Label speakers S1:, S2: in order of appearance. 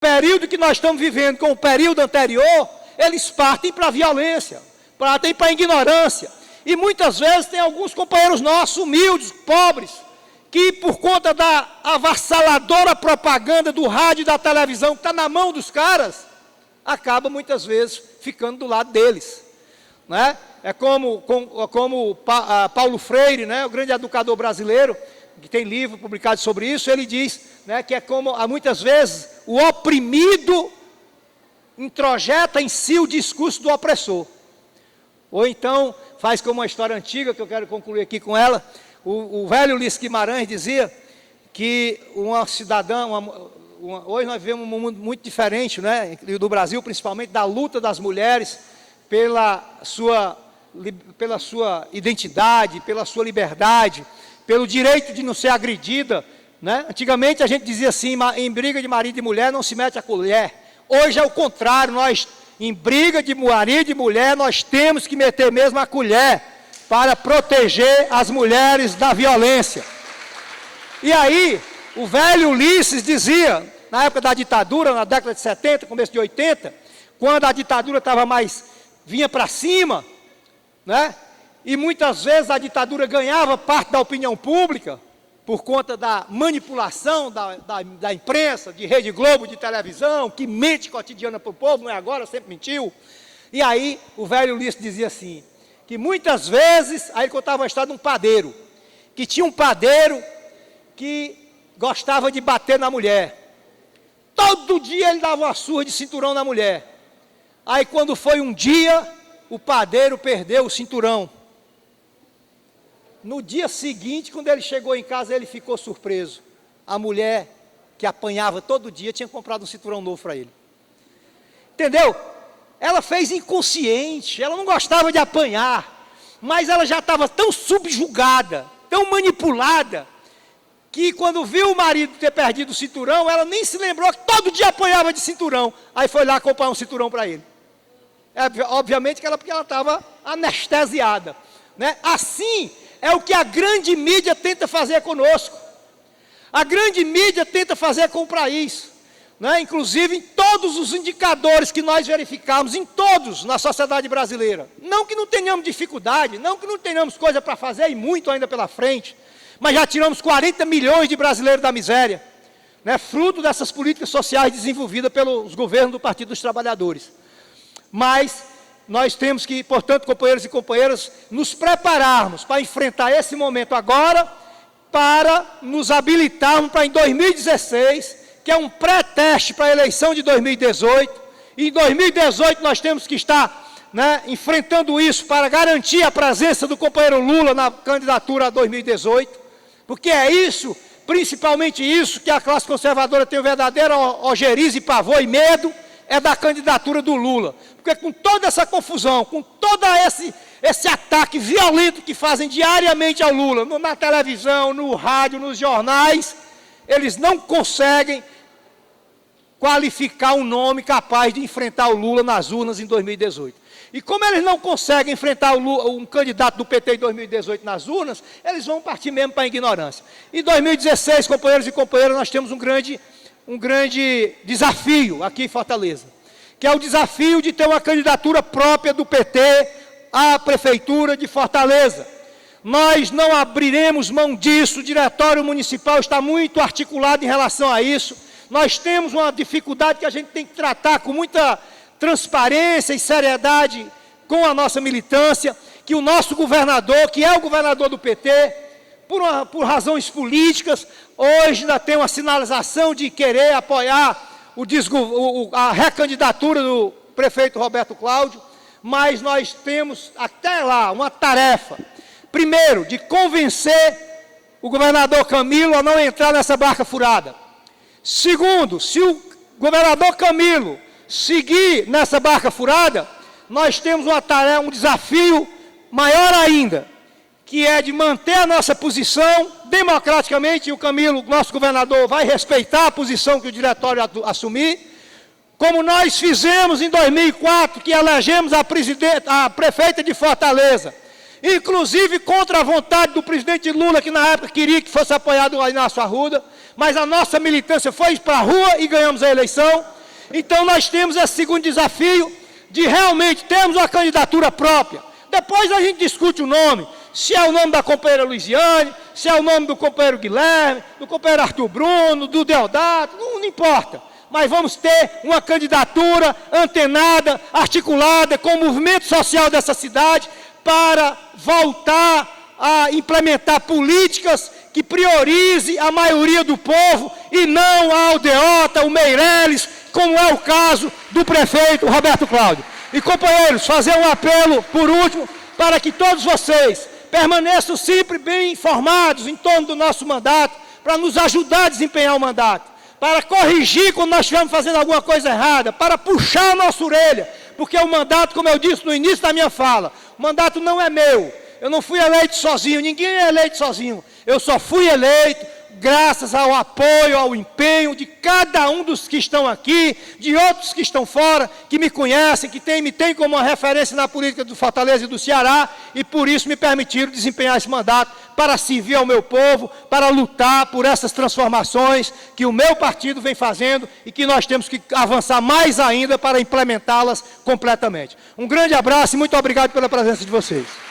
S1: período que nós estamos vivendo com o período anterior, eles partem para a violência, partem para a ignorância. E muitas vezes tem alguns companheiros nossos, humildes, pobres, que por conta da avassaladora propaganda do rádio e da televisão, que está na mão dos caras, acaba muitas vezes ficando do lado deles, né? É como Paulo Freire, né, o grande educador brasileiro, que tem livro publicado sobre isso, ele diz, né, que é como, muitas vezes, o oprimido introjeta em si o discurso do opressor. Ou então, faz como uma história antiga, que eu quero concluir aqui com ela, o velho Ulisses Guimarães dizia que uma cidadã, hoje nós vivemos um mundo muito diferente, né, do Brasil, principalmente da luta das mulheres pela sua identidade, pela sua liberdade, pelo direito de não ser agredida, né? Antigamente a gente dizia assim, em briga de marido e mulher não se mete a colher. Hoje é o contrário, nós, em briga de marido e mulher, nós temos que meter mesmo a colher para proteger as mulheres da violência. E aí, o velho Ulisses dizia, na época da ditadura, na década de 70, começo de 80, quando a ditadura estava vinha para cima, né? E muitas vezes a ditadura ganhava parte da opinião pública, por conta da manipulação da imprensa, de Rede Globo, de televisão, que mente cotidiana para o povo, não é agora, sempre mentiu. E aí o velho Ulisses dizia assim, que muitas vezes, aí ele contava a história de um padeiro, que tinha um padeiro que gostava de bater na mulher. Todo dia ele dava uma surra de cinturão na mulher. Aí quando foi um dia, o padeiro perdeu o cinturão. No dia seguinte, quando ele chegou em casa, ele ficou surpreso. A mulher que apanhava todo dia tinha comprado um cinturão novo para ele. Entendeu? Ela fez inconsciente, ela não gostava de apanhar, mas ela já estava tão subjugada, tão manipulada, que quando viu o marido ter perdido o cinturão, ela nem se lembrou que todo dia apanhava de cinturão. Aí foi lá comprar um cinturão para ele. Obviamente que porque ela estava anestesiada, né? Assim é o que a grande mídia tenta fazer conosco. A grande mídia tenta fazer com o país, né? Inclusive em todos os indicadores que nós verificamos, em todos na sociedade brasileira. Não que não tenhamos dificuldade, não que não tenhamos coisa para fazer e muito ainda pela frente, mas já tiramos 40 milhões de brasileiros da miséria, né? Fruto dessas políticas sociais desenvolvidas pelos governos do Partido dos Trabalhadores. Mas nós temos que, portanto, companheiros e companheiras, nos prepararmos para enfrentar esse momento agora, para nos habilitarmos para em 2016, que é um pré-teste para a eleição de 2018, e em 2018 nós temos que estar, né, enfrentando isso para garantir a presença do companheiro Lula na candidatura a 2018, porque é isso, principalmente isso, que a classe conservadora tem o verdadeiro ojeriza e pavor e medo, é da candidatura do Lula. Porque com toda essa confusão, com todo esse ataque violento que fazem diariamente ao Lula, na televisão, no rádio, nos jornais, eles não conseguem qualificar um nome capaz de enfrentar o Lula nas urnas em 2018. E como eles não conseguem enfrentar um candidato do PT em 2018 nas urnas, eles vão partir mesmo para a ignorância. Em 2016, companheiros e companheiras, nós temos um grande desafio aqui em Fortaleza, que é o desafio de ter uma candidatura própria do PT à Prefeitura de Fortaleza. Nós não abriremos mão disso, o Diretório Municipal está muito articulado em relação a isso. Nós temos uma dificuldade que a gente tem que tratar com muita transparência e seriedade com a nossa militância, que o nosso governador, que é o governador do PT, por razões políticas, hoje ainda tem uma sinalização de querer apoiar a recandidatura do prefeito Roberto Cláudio, mas nós temos até lá uma tarefa, primeiro, de convencer o governador Camilo a não entrar nessa barca furada. Segundo, se o governador Camilo seguir nessa barca furada, nós temos uma tarefa, um desafio maior ainda, que é de manter a nossa posição democraticamente, e o Camilo, nosso governador, vai respeitar a posição que o diretório assumir, como nós fizemos em 2004, que elegemos a prefeita de Fortaleza, inclusive contra a vontade do presidente Lula, que na época queria que fosse apoiado o Inácio Arruda. mas a nossa militância foi para a rua e ganhamos a eleição. Então nós temos esse segundo desafio de realmente termos uma candidatura própria. Depois a gente discute o nome, se é o nome da companheira Luiziane, se é o nome do companheiro Guilherme, do companheiro Arthur Bruno, do Deodato, não importa. Mas vamos ter uma candidatura antenada, articulada com o movimento social dessa cidade para voltar a implementar políticas que priorize a maioria do povo e não a aldeota, o Meireles, como é o caso do prefeito Roberto Cláudio. E, companheiros, fazer um apelo, por último, para que todos vocês permaneçam sempre bem informados em torno do nosso mandato, para nos ajudar a desempenhar o mandato, para corrigir quando nós estivermos fazendo alguma coisa errada, para puxar a nossa orelha, porque o mandato, como eu disse no início da minha fala, o mandato não é meu, eu não fui eleito sozinho, ninguém é eleito sozinho, eu só fui eleito graças ao apoio, ao empenho de cada um dos que estão aqui, de outros que estão fora, que me conhecem, que me têm como uma referência na política do Fortaleza e do Ceará, e por isso me permitiram desempenhar esse mandato para servir ao meu povo, para lutar por essas transformações que o meu partido vem fazendo e que nós temos que avançar mais ainda para implementá-las completamente. Um grande abraço e muito obrigado pela presença de vocês.